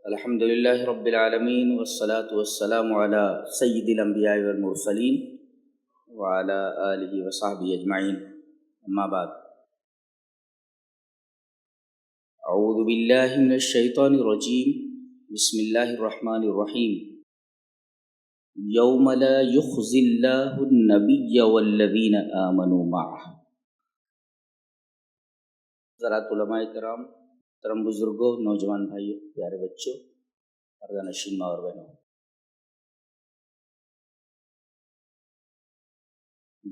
الحمد للہ رب العالمین والصلاة والسلام علی سید الانبیاء والمرسلین وعلی آلہ وصحبہ اجمعین، اما بعد۔ اعوذ باللہ من الشیطان الرجیم، بسم اللہ الرحمن الرحیم۔ یوم لا یخزی اللہ النبی والذین آمنوا معہ۔ حضرات علماء کرام، محترم بزرگوں، نوجوان بھائیوں، پیارے بچوں، پردہ نشین ماں اور بہنوں،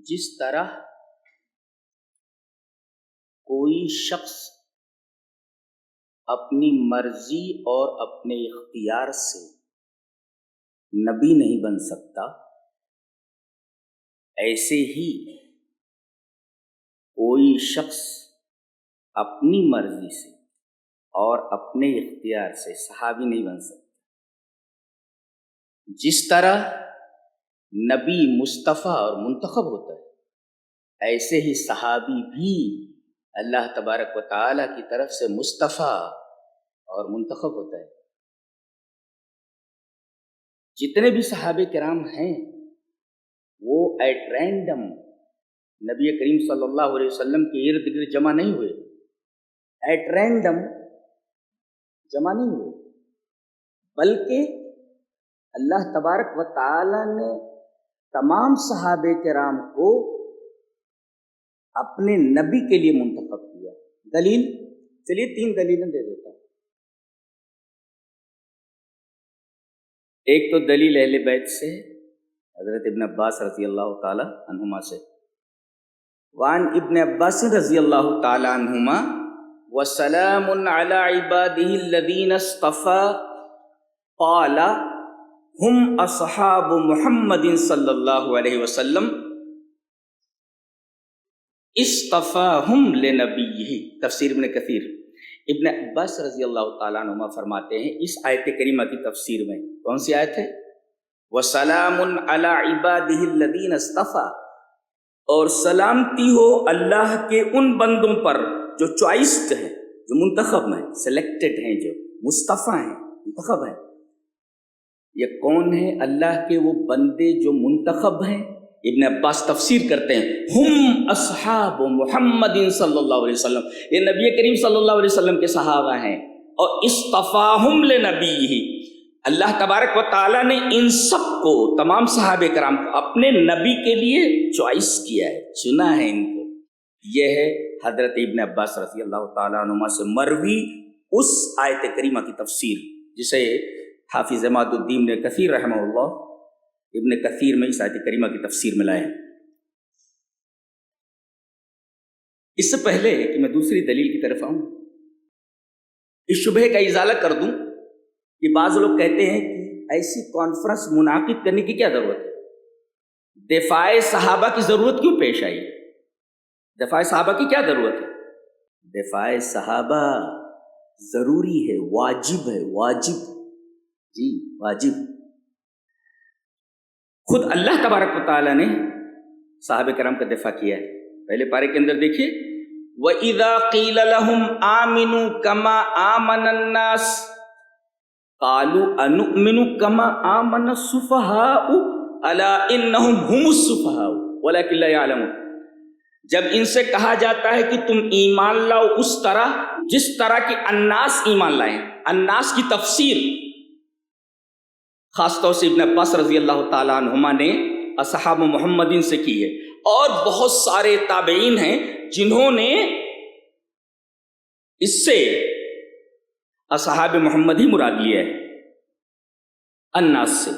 جس طرح کوئی شخص اپنی مرضی اور اپنے اختیار سے نبی نہیں بن سکتا، ایسے ہی کوئی شخص اپنی مرضی سے اور اپنے اختیار سے صحابی نہیں بن سکتا۔ جس طرح نبی مصطفیٰ اور منتخب ہوتا ہے، ایسے ہی صحابی بھی اللہ تبارک و تعالیٰ کی طرف سے مصطفیٰ اور منتخب ہوتا ہے۔ جتنے بھی صحابہ کرام ہیں وہ ایٹ رینڈم نبی کریم صلی اللہ علیہ وسلم کے ارد گرد جمع نہیں ہوئے، ایٹ رینڈم جمع نہیں ہوئے، بلکہ اللہ تبارک و تعالی نے تمام صحابہ کرام کو اپنے نبی کے لیے منتخب کیا۔ دلیل، چلیے 3 دلیلیں دے دیتا ہوں۔ ایک تو دلیل اہل بیت سے، حضرت ابن عباس رضی اللہ تعالی عنہما سے، وعن ابن عباس رضی اللہ تعالی عنہما وسلام علی عباده الذین اصطفى قال ہم اصحاب محمد صلی اللہ علیہ وسلم اصطفاہم لنبیہ۔ تفسیر ابن کثیر۔ ابن عباس رضی اللہ تعالیٰ عنہما فرماتے ہیں اس آیت کریمہ کی تفسیر میں، کون سی آیت ہے؟ وسلام علی عبادہ الذین اصطفى، اور سلامتی ہو اللہ کے ان بندوں پر جو چوائسڈ ہیں، جو منتخب ہیں، سلیکٹڈ ہیں، جو مصطفیٰ ہیں، منتخب ہیں۔ یہ کون ہیں؟ اللہ کے وہ بندے جو منتخب ہیں۔ ابن عباس تفسیر کرتے ہیں ہم اصحاب محمد صلی اللہ علیہ وسلم، یہ نبی کریم صلی اللہ علیہ وسلم کے صحابہ ہیں، اور اصطفاہم لنبیہ، اللہ تبارک و تعالیٰ نے ان سب کو، تمام صحابہ کرام کو اپنے نبی کے لیے چوائس کیا ہے، چنا ہے ان کو۔ یہ ہے حضرت ابن عباس رضی اللہ تعالیٰ عنہما سے مروی اس آیت کریمہ کی تفسیر، جسے حافظ عماد الدین نے کثیر رحمہ اللہ ابن کثیر میں اس آیت کریمہ کی تفسیر میں لائے ہیں۔ اس سے پہلے کہ میں دوسری دلیل کی طرف آؤں، اس شبہ کا ازالہ کر دوں کہ بعض لوگ کہتے ہیں کہ ایسی کانفرنس منعقد کرنے کی کیا ضرورت ہے؟ دفاع صحابہ کی ضرورت کیوں پیش آئی؟ دفاع صحابہ کی کیا ضرورت ہے؟ دفاع صحابہ ضروری ہے، واجب ہے، واجب، جی واجب۔ خود اللہ تبارک و تعالیٰ نے صحابہ کرام کا دفاع کیا ہے۔ پہلے پارے کے اندر دیکھیے، وَإِذَا قِيلَ لَهُمْ آمِنُوا كَمَا آمَنَ النَّاسِ قَالُوا أَنُؤْمِنُ كَمَا آمَنَ السُّفَهَاءُ أَلَا إِنَّهُمْ هُمُ السُّفَهَاءُ وَلَكِنْ لَا يَعْلَمُونَ۔ جب ان سے کہا جاتا ہے کہ تم ایمان لاؤ اس طرح جس طرح کہ الناس ایمان لائیں، الناس کی تفسیر خاص طور سے ابن عباس رضی اللہ تعالیٰ عنہما نے اصحاب محمدین سے کی ہے، اور بہت سارے تابعین ہیں جنہوں نے اس سے اصحاب محمد ہی مراد لیا ہے الناس سے،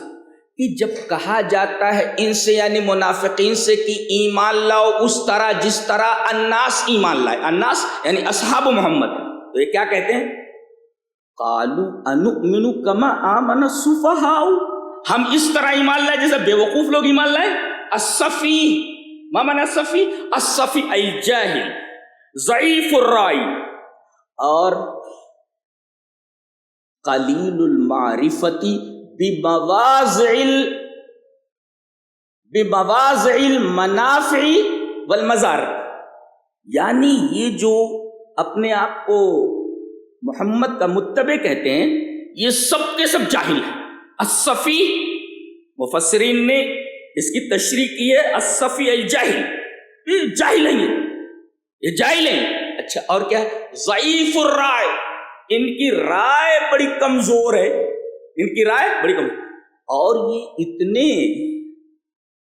کہ جب کہا جاتا ہے ان سے یعنی منافقین سے کہ ایمان لاؤ اس طرح جس طرح الناس ایمان لائے، الناس یعنی اصحاب محمد، تو یہ کیا کہتے ہیں؟ قالوا انؤمن کما آمن السفہاء، ہم اس طرح ایمان لائے جیسے بے وقوف لوگ ایمان لائے۔ الصفی، ما معنی الصفی؟ الصفی الجاہل ضعیف الرائے اور قلیل المعرفتی بمواضع المنافع والمضار، یعنی یہ جو اپنے آپ کو محمد کا متبع کہتے ہیں، یہ سب کے سب جاہل ہیں. الصفی مفسرین نے اس کی تشریح کی ہے الصفی الجاہل، یہ جاہل ہیں، یہ جاہل ہیں. اچھا اور کیا ہے؟ ضعیف الرائے، ان کی رائے بڑی کمزور ہے، ان کی رائے بڑی کمزور. اور یہ اتنے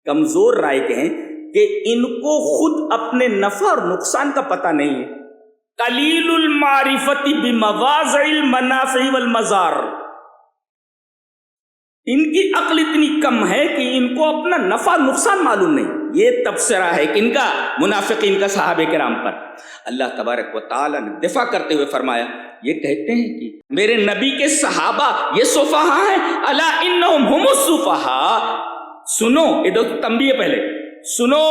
کمزور رائے کے ہیں کہ ان کو خود اپنے نفع اور نقصان کا پتہ نہیں ہے. قلیل المعرفت بمواضع المنافع والمضار، ان کی عقل اتنی کم ہے کہ ان کو اپنا نفع نقصان معلوم نہیں. یہ تبصرہ ہے کہ ان کا منافقین کا صحابہ کرام پر. اللہ تبارک و تعالی نے دفاع کرتے ہوئے فرمایا، یہ کہتے ہیں کہ میرے نبی کے صحابہ یہ سفہاء ہیں. الا انہم هم السفہاء، سنو ادھر تنبیہ پہلے سنو،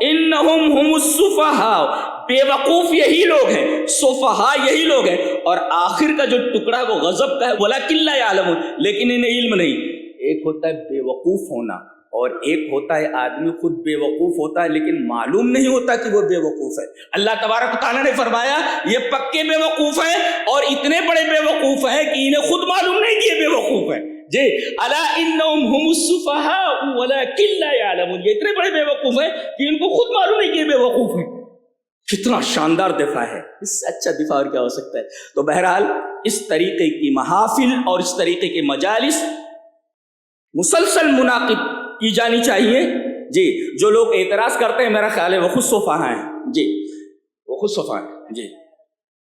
انہم هم السفہاء، بے وقوف یہی لوگ ہیں، سفہاء یہی لوگ ہیں. اور آخر کا جو ٹکڑا ہے وہ غضب کا ہے، ولکن لا یعلمون، لیکن انہیں علم نہیں. ایک ہوتا ہے بے وقوف ہونا اور ایک ہوتا ہے آدمی خود بے وقوف ہوتا ہے لیکن معلوم نہیں ہوتا کہ وہ بے وقوف ہے. اللہ تبارک و تعالیٰ نے فرمایا یہ پکے بے وقوف ہیں اور اتنے بڑے بے وقوف ہیں کہ انہیں خود معلوم نہیں کہ یہ بے وقوف ہے. جی الا انہم هم السفہاء ولکن لا یعلمون، یہ اتنے بڑے بے وقوف ہیں کہ ان کو خود معلوم نہیں کہ یہ بے وقوف ہیں. کتنا شاندار دفاع ہے، اس سے اچھا دفاع اور کیا ہو سکتا ہے. تو بہرحال اس طریقے کی محافل اور اس طریقے کے مجالس مسلسل منعقد کی جانی چاہیے. جی جو لوگ اعتراض کرتے ہیں میرا خیال ہے وہ خود سفہاء ہیں. جی وہ خود سفہاء ہیں. جی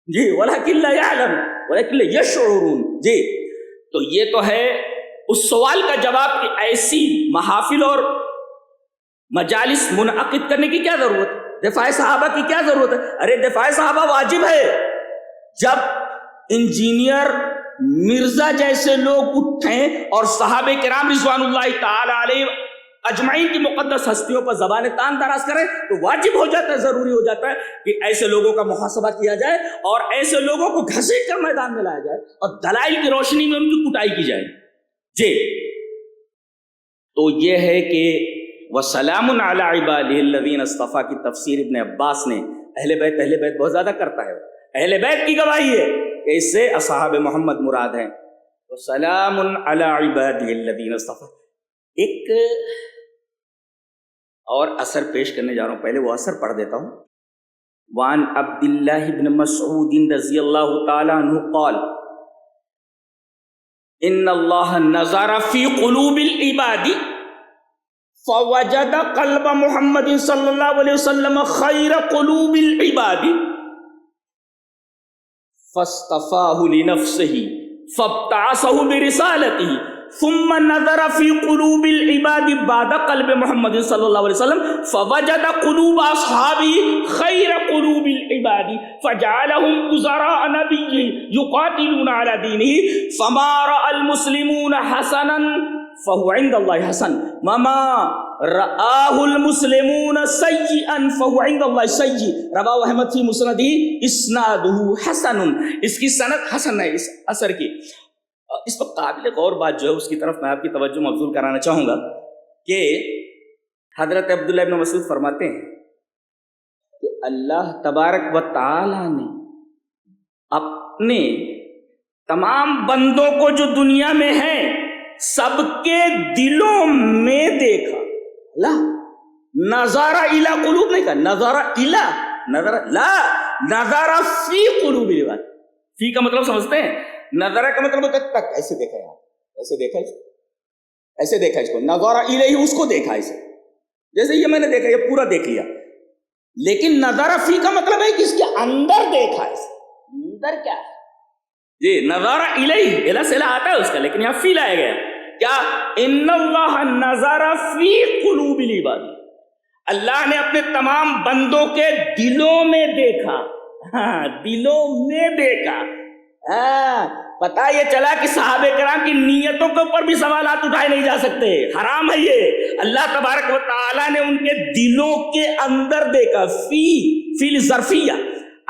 جی ولکن لا یعلم ولکن لا یشعرون. جی تو یہ تو ہے اس سوال کا جواب کہ ایسی محافل اور مجالس منعقد کرنے کی کیا ضرورت ہے، دفاع صحابہ کی کیا ضرورت ہے. ارے دفاع صحابہ واجب ہے. جب انجینئر مرزا جیسے لوگ اٹھیں اور صحابہ کرام رضوان اللہ تعالی علیہ اجمعین کی مقدس ہستیوں پر زبان تان دراز کریں تو واجب ہو جاتا ہے، ضروری ہو جاتا ہے کہ ایسے لوگوں کا محاسبہ کیا جائے اور ایسے لوگوں کو گھسیٹ کر میدان میں لایا جائے اور دلائل کی روشنی میں ان کی کٹائی کی جائے. جی تو یہ ہے کہ وَسَلَامٌ عَلَىٰ عِبَادِهِ الَّذِينَ اصْطَفَىٰ کی تفسیر ابن عباس نے اہل بیت بہت زیادہ کرتا ہے. اہل بیت کی گواہی ہے کہ اس سے اصحاب محمد مراد ہیں. وَسَلَامٌ عَلَىٰ عِبَادِهِ الَّذِينَ اصْطَفَىٰ. ایک اور اثر پیش کرنے جا رہا ہوں، پہلے وہ اثر پڑھ دیتا ہوں. وعن عبد اللہ بن مسعود رضی اللہ تعالی عنہ قال ان اللہ نظر فی قلوب العباد فوجد قلب محمد صلی اللہ علیہ وسلم خیر قلوب العباد فاصطفاہ لنفسہ فابتعثہ برسالتہ ثم نظر فی قلوب العباد بعد قلب محمد صلی اللہ علیہ وسلم فوجد قلوب اصحابہ خیر قلوب العباد فجعلهم وزراء نبیہ یقاتلون علی دینہ فما رأى المسلمون حسنا فهو عند الله حسن وما رآه المسلمون سيئا فهو عند الله سيء. رواه احمد فی مسندہ اسنادہ حسن. اس کی سند حسن ہے اس اثر کی. اس وقت قابل غور بات جو ہے اس کی طرف میں آپ کی توجہ مبذول کرانا چاہوں گا کہ حضرت عبداللہ ابن مسعود فرماتے ہیں کہ اللہ تبارک و تعالی نے اپنے تمام بندوں کو جو دنیا میں ہیں سب کے دلوں میں دیکھا. لا نظارہ الی قلوب نہیں کہا، نظارہ الی نظارہ لا نظارہ فی قلوب العباد. فی کا مطلب سمجھتے ہیں؟ نظارہ کا مطلب تک ایسے دیکھا ہے، ایسے دیکھا اس کو، ایسے دیکھا اس کو. نظارہ الیہ اس کو دیکھا اسے، جیسے یہ میں نے دیکھا یہ پورا دیکھ لیا. لیکن نظارہ فی کا مطلب ہے کہ اس کے اندر دیکھا اسے. اندر کیا ہے؟ جی نظارہ الیہ الا سے آتا ہے اس کا، لیکن یہاں فی لایا گیا. کیا؟ ان اللہ نظر فی قلوب العباد. اللہ نے اپنے تمام بندوں کے دلوں میں دیکھا. ہاں دلوں میں دیکھا. پتہ یہ چلا کہ صحابہ کرام کی نیتوں کے اوپر بھی سوالات اٹھائے نہیں جا سکتے، حرام ہے یہ. اللہ تبارک و تعالی نے ان کے دلوں کے اندر دیکھا. فی الظرفیہ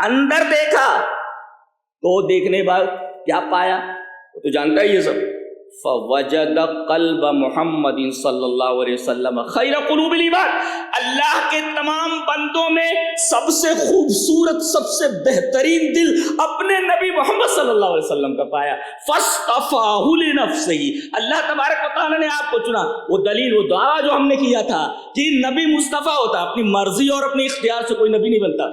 اندر دیکھا. تو دیکھنے بعد کیا پایا وہ تو جانتا ہے یہ سب. فوجد قلب محمد صلی اللہ علیہ وسلم خیر قلوب العباد، اللہ کے تمام بندوں میں سب سے خوبصورت، سب سے بہترین دل اپنے نبی محمد صلی اللہ علیہ وسلم کا پایا۔ فاصطفاہ لنفسہ، اللہ تبارک و تعالیٰ نے آپ کو چنا۔ وہ دلیل، وہ دعویٰ جو ہم نے کیا تھا کہ نبی مصطفیٰ ہوتا، اپنی مرضی اور اپنے اختیار سے کوئی نبی نہیں بنتا،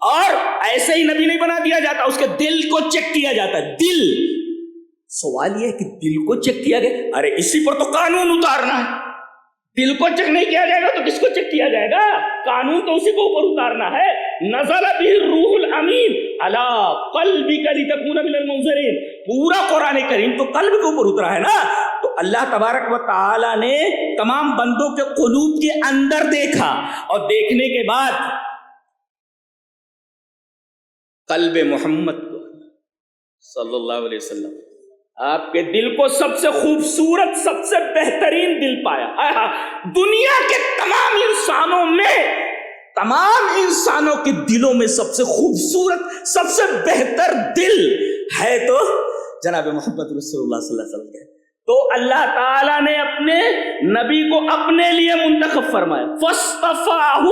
اور ایسے ہی نبی نہیں بنا دیا جاتا، اس کے دل کو چیک کیا جاتا ہے۔ دل، سوال یہ ہے کہ دل کو چیک کیا گیا، ارے اسی پر تو قانون اتارنا ہے، دل کو چیک نہیں کیا جائے گا تو کس کو چیک کیا جائے گا؟ قانون تو اسی کو اوپر اتارنا ہے۔ نزل به الروح الامین علی قلبک لتکون من المنذرین، پورا قرآن کریم تو قلب کے اوپر اترا ہے نا۔ تو اللہ تبارک و تعالی نے تمام بندوں کے قلوب کے اندر دیکھا، اور دیکھنے کے بعد قلب محمد کو صلی اللہ علیہ وسلم، آپ کے دل کو سب سے خوبصورت، سب سے بہترین دل پایا۔ دنیا کے تمام انسانوں میں، تمام انسانوں کے دلوں میں سب سے خوبصورت، سب سے بہتر دل ہے تو جناب محمد رسول اللہ صلی اللہ علیہ وسلم کے۔ تو اللہ تعالیٰ نے اپنے نبی کو اپنے لیے منتخب فرمایا، فاصطفاہ،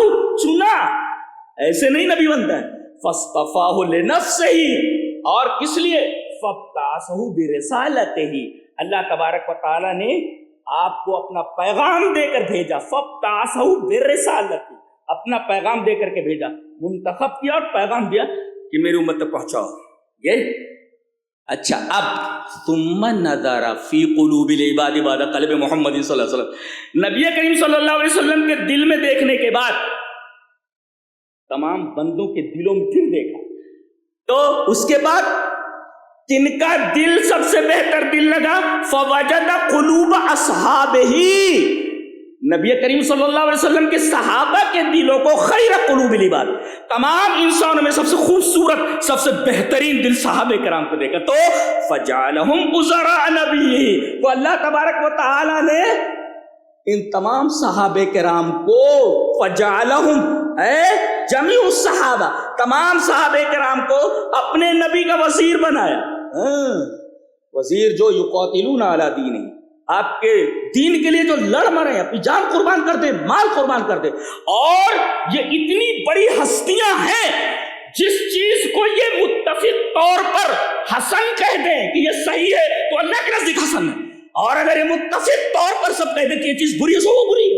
چنا، ایسے نہیں نبی بنتا ہے، فاصطفاہ لنفسہ، اور کس لیے؟ فابتعثہ برسالتہ، اللہ تبارک و تعالیٰ نے آپ کو اپنا پیغام دے کر بھیجا، فابتعثہ برسالتہ، اپنا پیغام دے کر کے بھیجا، منتخب کیا اور پیغام دیا کہ میری امت تک پہنچاؤ۔ یہ اچھا، اب ثم نظر فی قلوب العباد بعد قلب محمد صلی اللہ علیہ وسلم، نبی کریم صلی اللہ علیہ وسلم کے دل میں دیکھنے کے بعد تمام بندوں کے دلوں میں پھر دیکھا، تو اس کے بعد کن کا دل سب سے بہتر دل لگا؟ فوجد قلوب اصحابہ، نبی کریم صلی اللہ علیہ وسلم کے صحابہ کے دلوں کو خیر قلوب العباد، تمام انسانوں میں سب سے خوبصورت، سب سے بہترین دل صحابہ کرام کو دیکھا، تو فجعلہم وزراء نبی، تو اللہ تبارک و تعالی نے ان تمام صحابہ کرام کو، فجعلہم جمیع الصحابہ، تمام صحابہ کرام کو اپنے نبی کا وزیر بنایا۔ وزیر جو یقاتلون علی دینہ، آپ کے دین کے لیے جو لڑ مرے، اپنی جان قربان کر دے، مال قربان کر دے، اور یہ اتنی بڑی ہستیاں ہیں جس چیز کو یہ متفق طور پر حسن کہہ دیں کہ یہ صحیح ہے تو اللہ کے نزدیک حسن ہے، اور اگر یہ متفق طور پر سب کہہ دیں کہ یہ چیز بری ہے تو وہ بری ہے۔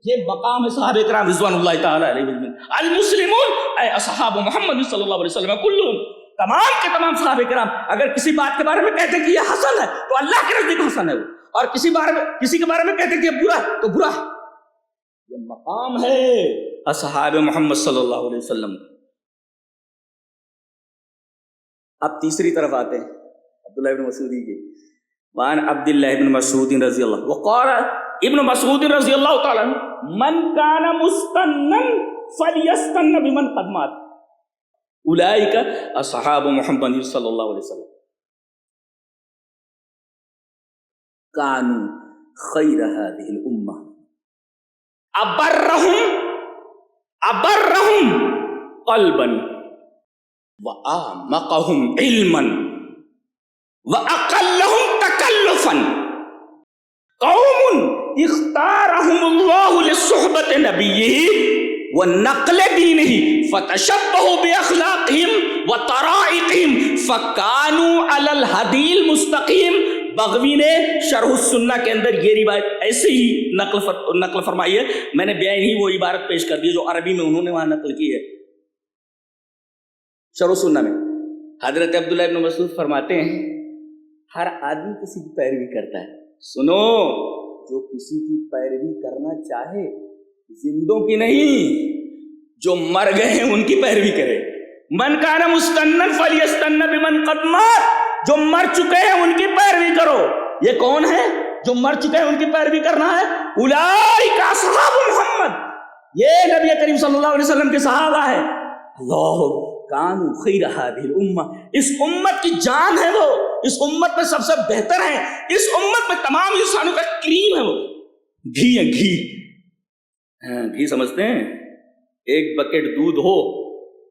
یہ مقام ہے صحابہ کرام رضوان اللہ تعالی علیہم، المسلمون اے اصحاب محمد صلی اللہ علیہ وسلم کلهم، تمام کے تمام صحابہ کرام اگر کسی بات کے بارے میں کہتے ہیں کہ یہ حسن ہے تو اللہ کے نزدیک حسن ہے وہ، اور کسی کے بارے میں کہتے ہیں کہ یہ برا ہے تو برا ہے۔ یہ مقام ہے اصحاب محمد صلی اللہ علیہ وسلم۔ اب تیسری طرف آتے ہیں عبداللہ بن مسعود کی، وان عبداللہ بن مسعود رضی اللہ، وقال ابن مسعود رضی اللہ تعالی من کان مستنن فلیستن بمن قد مات اولئک اصحاب محمد صلی اللہ علیہ وسلم کانوا خیر هذه الامہ ابرہم قلبا واعمقہم علما واقلہم تکلفا قوم اختارهم اللہ لصحبت نبیہ ونقل دینہ فتشبہوا باخلاقہم وطرائقہم فکانوا علی الہدی المستقیم۔ بغوی نے شرح السنہ کے اندر یہ روایت ایسے ہی نقل فرمائی ہے، میں نے بیان ہی وہ عبارت پیش کر دی جو عربی میں انہوں نے وہاں نقل کی ہے۔ شرح السنہ میں حضرت عبداللہ ابن مسعود فرماتے ہیں ہر آدمی کسی کی پیروی کرتا ہے، سنو، جو کسی کی پیروی کرنا چاہے، زندوں کی نہیں، جو مر گئے ہیں ان کی پیروی کرے۔ من کان مستنن فلیستن بمن قد مات، جو مر چکے ہیں ان کی پیروی کرو۔ یہ کون ہے جو مر چکے ہیں ان کی پیروی کرنا ہے؟ اولئک اصحاب محمد، یہ نبی کریم صلی اللہ علیہ وسلم کے صحابہ ہیں۔ اللہ کانوا خیر هذه الامہ، اس امت کی جان ہے وہ، اس امت میں سب سے بہتر ہیں، اس امت میں تمام انسانوں کا کریم ہے وہ، گھی ہے، گھی، گھی سمجھتے ہیں؟ ایک بکٹ دودھ ہو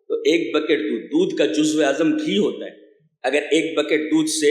تو ایک بکٹ دودھ کا جزو اعظم گھی ہوتا ہے، اگر ایک بکٹ دودھ سے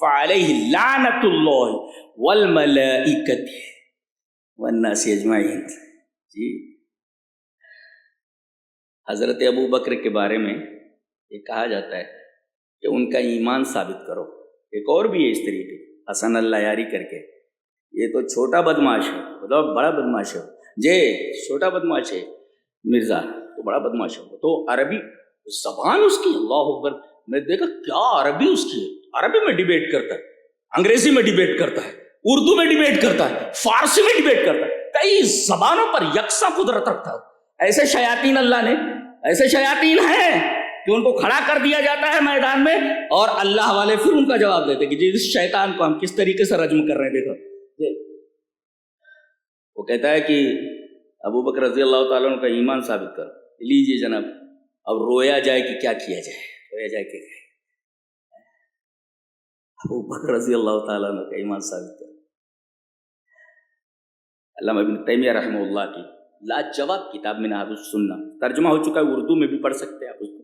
فعلیہ لعنت اللہ والملائکۃ والناس اجمعین. جی حضرت ابو بکر کے بارے میں یہ کہا جاتا ہے کہ ان کا ایمان ثابت کرو. ایک اور بھی ہے اس طریقے حسن اللہ یاری کر کے, یہ تو چھوٹا بدماش ہے, مطلب بڑا بدماش ہے جی, چھوٹا بدماش ہے مرزا تو بڑا بدماش ہے. تو عربی زبان اس کی اللہ اکبر, میں دیکھا کیا عربی اس کی ہے, عربی میں ڈیبیٹ کرتا ہے, انگریزی میں ڈیبیٹ کرتا ہے, اردو میں ڈیبیٹ کرتا ہے, فارسی میں ڈیبیٹ کرتا ہے, کئی زبانوں پر یکساں قدرت رکھتا ہے. ایسے شیاطین اللہ نے, ایسے شیاطین ہیں کہ ان کو کھڑا کر دیا جاتا ہے میدان میں, اور اللہ والے پھر ان کا جواب دیتے کہ جی اس شیطان کو ہم کس طریقے سے رجم کر رہے ہیں. دیکھو وہ کہتا ہے کہ ابو بکر رضی اللہ تعالیٰ عنہ کا ایمان ثابت کر لیجیے جناب, اب رویا جائے کہ کیا کیا جائے, رویا جائے کہ ابو بکر رضی اللہ تعالیٰ عنہ کا ایمان ثابت کر. علامہ ابن تیمیہ رحمہ اللہ کی لاجواب کتاب منہاج السنہ ترجمہ ہو چکا ہے, اردو میں بھی پڑھ سکتے ہیں آپ اس کو.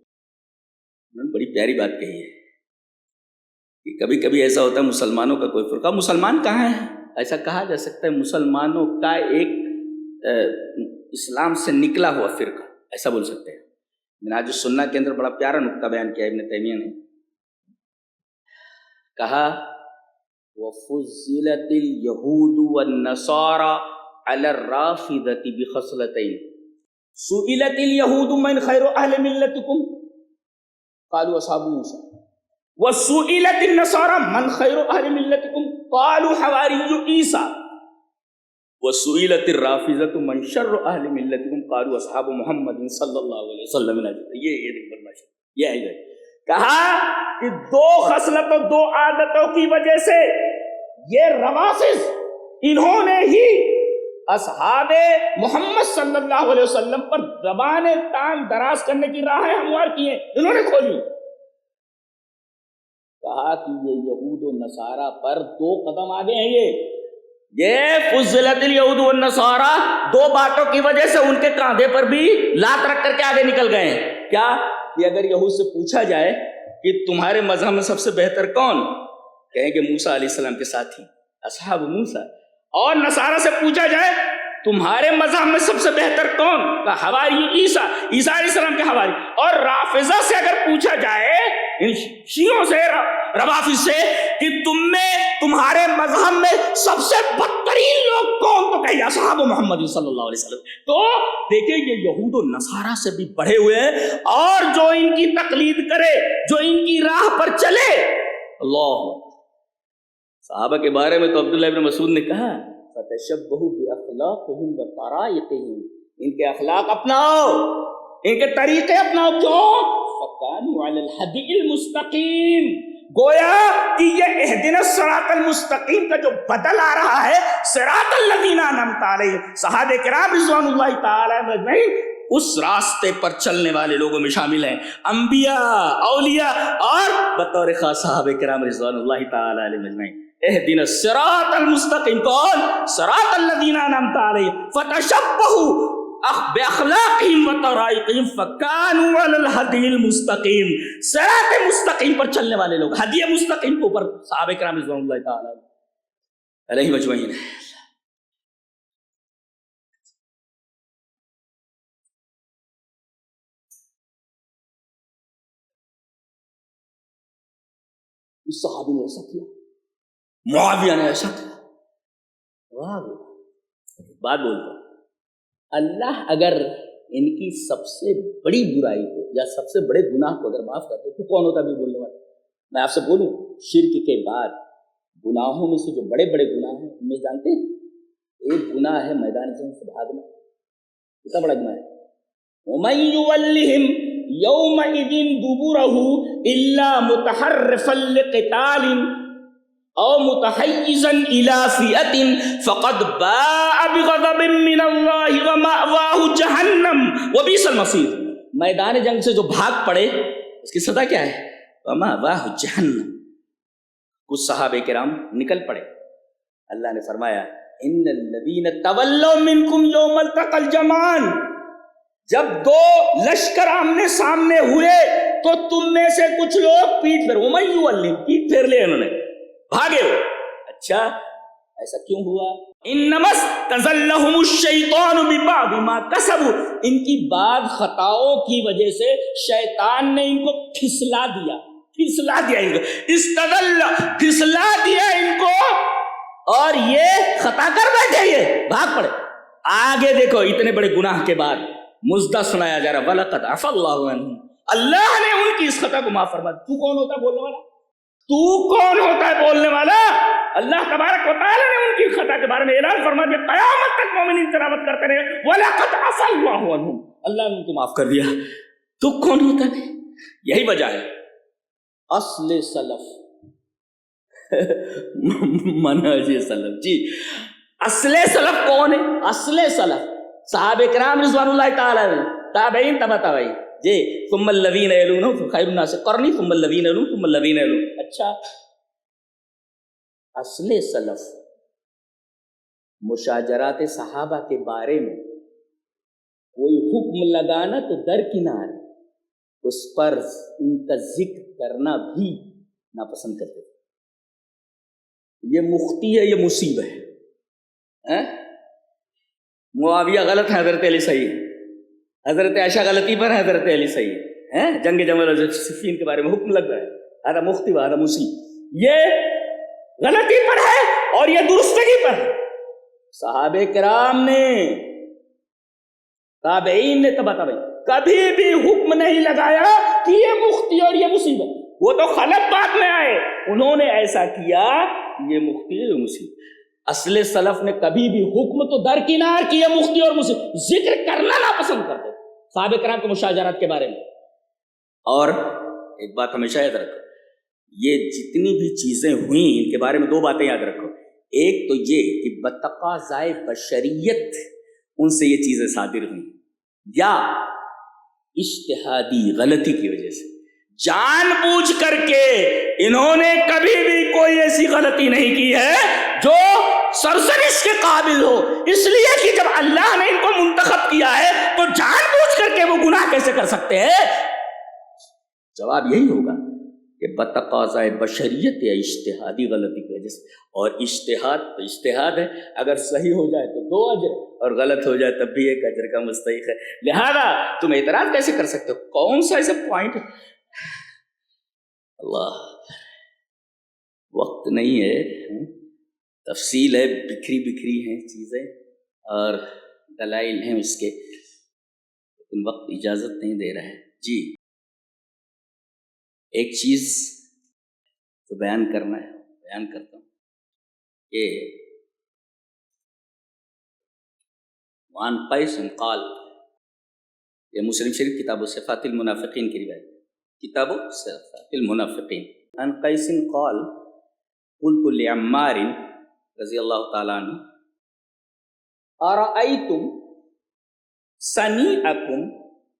انہوں نے بڑی پیاری بات کہی ہے کہ کبھی کبھی ایسا ہوتا ہے مسلمانوں کا کوئی فرقہ, مسلمان کہاں ہے, ایسا کہا جا سکتا ہے مسلمانوں کا ایک اسلام سے نکلا ہوا فرقہ, ایسا بول سکتے ہیں. منہاج السنہ کے اندر بڑا پیارا نقطہ بیان کیا ابن تیمیہ نے, کہا وَفُضِّلَتِ الْيَهُودُ وَالنَّصَارَى عَلَى الرَّافِضَةِ بِخَصْلَتَيْنِ سُئِلَتِ الْيَهُودُ مَنْ خَيْرُ أَهْلِ مِلَّتِكُمْ قَالُوا أَصْحَابُ مُوسَىٰ وَسُئِلَتِ النَّصَارَى مَنْ خَيْرُ أَهْلِ مِلَّتِكُمْ قَالُوا حَوَارِيُّ عِيسَىٰ وَسُئِلَتِ الرَّافِضَةُ مَنْ شَرُّ أَهْلِ مِلَّتِكُمْ قَالُوا أَصْحَابُ مُحَمَّدٍ صلی اللہ علیہ وسلم. یہ ہے کہا کہ دو خصلتوں, دو عادتوں کی وجہ سے یہ روافض انہوں نے ہی اصحاب محمد صلی اللہ علیہ وسلم پر زبان تان دراز کرنے کی راہیں ہموار کی ہیں, انہوں نے کھولی. کہا کہ یہ یہود و نصارہ پر دو قدم آگے ہیں. یہ فضلت الیہود والنصارہ دو باتوں کی وجہ سے ان کے کاندھے پر بھی لات رکھ کر کے آگے نکل گئے ہیں. کیا کہ اگر یہود سے پوچھا جائے کہ تمہارے مذہب میں سب سے بہتر کون, کہیں گے موسیٰ علیہ السلام کے ساتھی اصحاب موسیٰ. اور نصارہ سے پوچھا جائے تمہارے مذہب میں سب سے بہتر کون, حواری عیسیٰ, عیسیٰ علیہ السلام کے حواری. اور رافضہ سے اگر پوچھا جائے ان شیعوں سے, روافض سے, کہ تم میں تمہارے مذہب میں سب سے بدترین لوگ کون, تو کہیے اصحاب محمد صلی اللہ علیہ وسلم. تو دیکھیں یہ یہود و نصارہ سے بھی بڑھے ہوئے ہیں, اور جو ان کی تقلید کرے, جو ان کی راہ پر چلے. اللہ صحابہ کے بارے میں تو عبداللہ ابن مسعود نے کہا فتشبہوا باخلاقہم وطرائقہم, ان کے اخلاق اپناؤ, ان کے طریقے اپناؤ. کیوں؟ فکانوا علی الہدی المستقیم. گویا کہ یہ اہدنا الصراط المستقیم کا جو بدل آ رہا ہے, صراط الذین انعمت علیہم, صحابہ کرام رضوان اللہ تعالی اجمعین اس راستے پر چلنے والے لوگوں میں شامل ہیں, انبیاء, اولیاء, اور بطور خاص صحابہ کرام رضوان اللہ تعالی علیہم اجمعین. اہدنا الصراط المستقیم, کون؟ صراط الذین انعمت علیہم. فتشبہوا باخلاقہم وطرائقہم فکانوا علی الہدی المستقیم. صراط مستقیم پر چلنے والے لوگ, ہدی مستقیم کے اوپر صحابہ کرام رضوان اللہ تعالی علیہم اجمعین. اس صحابی نے ایسا کیا, معاویہ نے ایسا کیا. بات بولتا ہوں, اللہ اگر ان کی سب سے بڑی برائی کو یا سب سے بڑے گناہ کو اگر معاف کرتے تو کون ہوتا بھی بولنے والا؟ میں آپ سے بولوں, شرک کے بعد گناہوں میں سے جو بڑے بڑے گناہ ہیں ان میں جانتے ہیں, ایک گناہ ہے میدان جنگ سے بھاگنا. کتنا بڑا گناہ ہے؟ وَمَن يُوَلِّهِمْ يَوْمَئِذٍ دُبُرَهُ إِلَّا مُتَحَرِّفًا لِقِتَالٍ او متحیزا الی فئة فقد باء بغضب من اللہ ومأواہ جہنم وبئس المصیر. میدان جنگ سے جو بھاگ پڑے اس کی سزا کیا ہے؟ ومأواہ جہنم. کچھ صحابہ کرام نکل پڑے, اللہ نے فرمایا ان الذین تولوا منکم یوم التقى الجمعان, جب دو لشکر آمنے سامنے ہوئے تو تم میں سے کچھ لوگ پیٹ پھیر, ومن یولہم, پیٹ پھیر لے انہوں نے, بھاگے ہو. اچھا ایسا کیوں ہوا؟ انمس تزلہم الشیطان ببعض ما کسبوا، ان کی بعض خطاؤں کی وجہ سے شیطان نے ان کو پھسلا دیا ان کو، استدل پھسلا دیا ان کو، اور یہ خطا کر بیٹھے، یہ بھاگ پڑے. آگے دیکھو اتنے بڑے گناہ کے بعد مزدہ سنایا جا رہا وَلَقَدْ عَفَا اللَّهُ عَنْهُمْ، اللہ نے ان کی اس خطا کو معاف فرما. تو کون ہوتا ہے بولنے والا؟ تو کون ہوتا ہے بولنے والا؟ اللہ تبارک و تعالی نے ان کی خطا کے بارے میں اعلان فرما دیا، قیامت تک مومنین تلاوت کرتے رہے وَلَقَدْ عَفَا اللَّهُ عَنْهُمْ، اللہ نے ان کو معاف کر دیا. تو کون ہوتا ہے؟ یہی وجہ ہے اصل سلف منہج سلف. جی اصل سلف کون ہے؟ اصل سلف صحابہ کرام رضوان اللہ تعالی علیہم، تابعین تبع تابعین، جی ثم الذین یلونہم خیر الناس قرنی ثم الذین یلونہم ثم الذین یلونہم. اچھا اصل سلف مشاجرات صحابہ کے بارے میں کوئی حکم لگانا تو درکنار، اس پر ان کا ذکر کرنا بھی ناپسند کرتے تھے. یہ مختی ہے، یہ مصیب ہے. معاویہ غلط ہے، حضرت علی صحیح ہے. حضرت عائشہ غلطی پر ہے، حضرت علی صحیح ہے. جنگ جمل اور صفین کے بارے میں حکم لگ رہا ہے، آدھا مختی و آدھا مصیب. یہ غلطی پر ہے اور یہ درستگی پر ہے. صحابہ کرام نے، تابعین نے، تبع تابعین کبھی بھی حکم نہیں لگایا کہ یہ مختی اور یہ مصیب ہے. وہ تو خلط بات میں آئے، انہوں نے ایسا کیا یہ مختی اور مصیب. اصل سلف نے کبھی بھی حکم تو درکنار کیا مختی اور مصیب، ذکر کرنا ناپسند کرتے صحابہ کرام کے مشاجرات کے بارے میں. اور ایک بات ہمیشہ یاد رکھو، یہ جتنی بھی چیزیں ہوئیں ان کے بارے میں دو باتیں یاد رکھو. ایک تو یہ کہ بتقاضائے بشریت ان سے یہ چیزیں صادر ہوئیں، یا اجتہادی غلطی کی وجہ سے جان بوجھ کر کے انہوں نے کبھی بھی کوئی ایسی غلطی نہیں کی ہے جو سرزنش کے قابل ہو. اس لیے کہ جب اللہ نے ان کو منتخب کیا ہے تو جان بوجھ کر کے وہ گناہ کیسے کر سکتے ہیں؟ جواب یہی ہوگا کہ بتقاضائے بشریت یا اجتہادی غلطی کی وجہ سے. اور اجتہاد تو اجتہاد ہے، اگر صحیح ہو جائے تو 2 اجر اور غلط ہو جائے تب بھی 1 اجر کا مستحق ہے. لہذا تم اعتراض کیسے کر سکتے ہو؟ کون سا ایسا پوائنٹ؟ اللہ وقت نہیں ہے، تفصیل ہے، بکھری ہیں چیزیں اور دلائل ہیں اس کے، لیکن وقت اجازت نہیں دے رہا ہے. جی ایک چیز تو بیان کرنا ہے، بیان کرتا ہوں کہ وعن قیس قال، یہ مسلم شریف کتاب صفات المنافقین کی روایت، کتاب صفات المنافقین. عن قیس قال قلت لعمار رضی اللہ تعالیٰ عنہ ارأیتم صنیعکم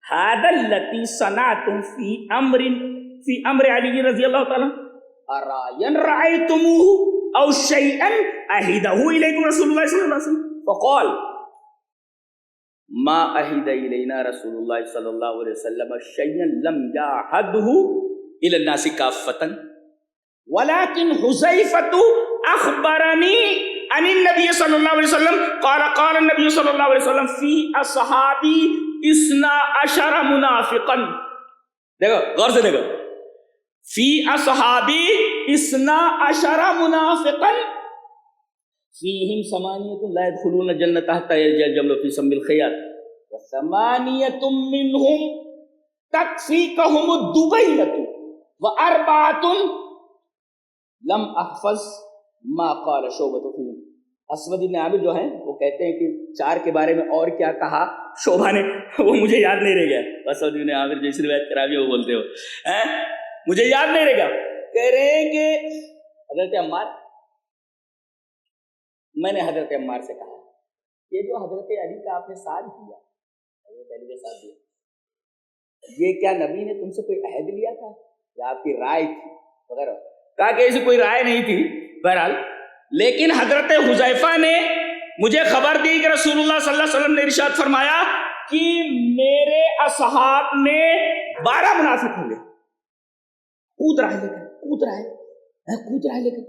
ھذا الذی صنعتم فی امر علی رضی اللہ تعالیٰ ارائیا رأیتموہ او شیئا اہدہ الیکم رسول اللہ صلی اللہ علیہ وسلم فقال ما اہد الینا رسول اللہ صلی اللہ علیہ وسلم شیئا لم یعہدہ الی الناس کافۃ ولكن حذیفۃ اخبرنی عن النبی صلی اللہ علیہ وسلم قال النبی صلی اللہ علیہ وسلم فی اصحابی 12 منافقا. دیکھو غور سے دیکھو، فی اصحابی 12 منافقا فیہم 8 لا يدخلون الجنۃ حتی یلج الجمل فی سم الخیاط و8 منہم تکفیکہم الدبیلۃ و4 لم احفظ ما قال شعبۃ فیہم. اسود بن عامر جو ہیں وہ کہتے ہیں کہ 4 کے بارے میں اور کیا کہا شعبہ نے وہ مجھے یاد نہیں رہ گیا. اسود بن عامر جو اس روایت کراوی وہ بولتے ہو مجھے یاد نہیں رہ گیا. کہہ رہے ہیں کہ حضرت عمار، میں نے حضرت عمار سے کہا یہ جو حضرت علی کا آپ نے ساتھ دیا، حضرت علی کا ساتھ دیا، یہ کیا نبی نے تم سے کوئی عہد لیا تھا یا آپ کی رائے تھی وغیرہ؟ کہا کہ ایسی کوئی رائے نہیں تھی. بہرحال لیکن حضرت حذیفہ نے مجھے خبر دی کہ رسول اللہ صلی اللہ علیہ وسلم نے ارشاد فرمایا کہ میرے اصحاب میں 12 منافق ہوں گے. کود رہا ہے لیکن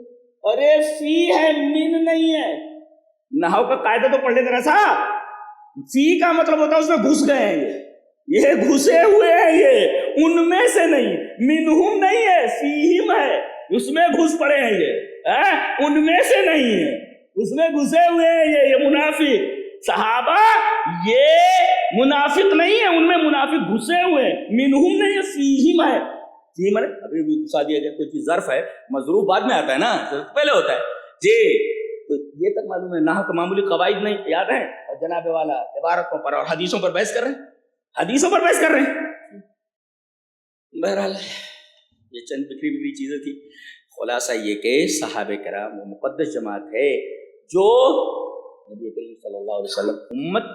ارے فی ہے من نہیں ہے. نحو کا قاعدہ تو پڑھ لے ذرا سا. فی کا مطلب ہوتا ہے اس میں گھس گئے ہیں, یہ گھسے ہوئے ہیں, یہ ان میں سے نہیں. منہم نہیں ہے, فیہم ہے, اس میں گھس پڑے ہیں یہ, ان میں سے نہیں ہے, اس میں گھسے ہوئے ہیں یہ منافق. صحابہ یہ منافق نہیں ہے, ان میں منافق گھسے ہوئے ہیں. منہم نہیں ہے, فیہم ہے. فیہم ہے ابھی بھی گھسا دیا گیا, کوئی چیز ظرف ہے, مظروف بعد میں آتا ہے نا, ظرف پہلے ہوتا ہے جی. تو یہ تک معلوم ہے, نحو کا معمولی قواعد نہیں یاد ہیں, اور جناب والا عبارتوں پر اور حدیثوں پر بحث کر رہے ہیں, حدیثوں پر بحث کر رہے ہیں. بہرحال یہ چند بکھری بکھری چیزیں تھی. خلاصہ یہ کہ صحابہ کرام وہ مقدس جماعت ہے جو نبی کریم صلی اللہ علیہ وسلم امت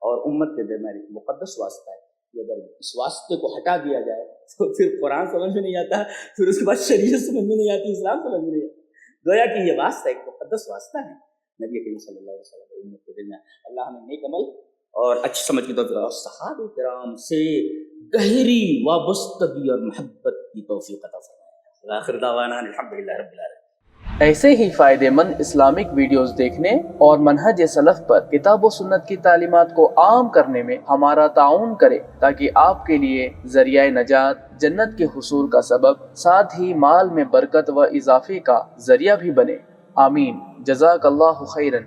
اور امت کے درمیان ایک مقدس واسطہ ہے. کہ اگر اس واسطے کو ہٹا دیا جائے تو پھر قرآن سمجھ میں نہیں آتا, پھر اس کے بعد شریعت سمجھ میں نہیں آتی, اسلام سمجھ میں نہیں آتا. گویا کہ یہ واسطہ ایک مقدس واسطہ ہے نبی کریم صلی اللہ علیہ وسلم اور امت کے درمیان. اللہ ہمیں نیک عمل اور اچھی سمجھ کی توفیق, اور صحابہ کرام سے گہری وابستگی اور محبت کی توفیق عطا فرمائے. آخر دعوانا الحمدللہ رب العالمین. ایسے ہی فائدہ مند اسلامک ویڈیوز دیکھنے اور منہج سلف پر کتاب و سنت کی تعلیمات کو عام کرنے میں ہمارا تعاون کرے, تاکہ آپ کے لیے ذریعہ نجات, جنت کے حصول کا سبب, ساتھ ہی مال میں برکت و اضافے کا ذریعہ بھی بنے. آمین. جزاک اللہ خیرن.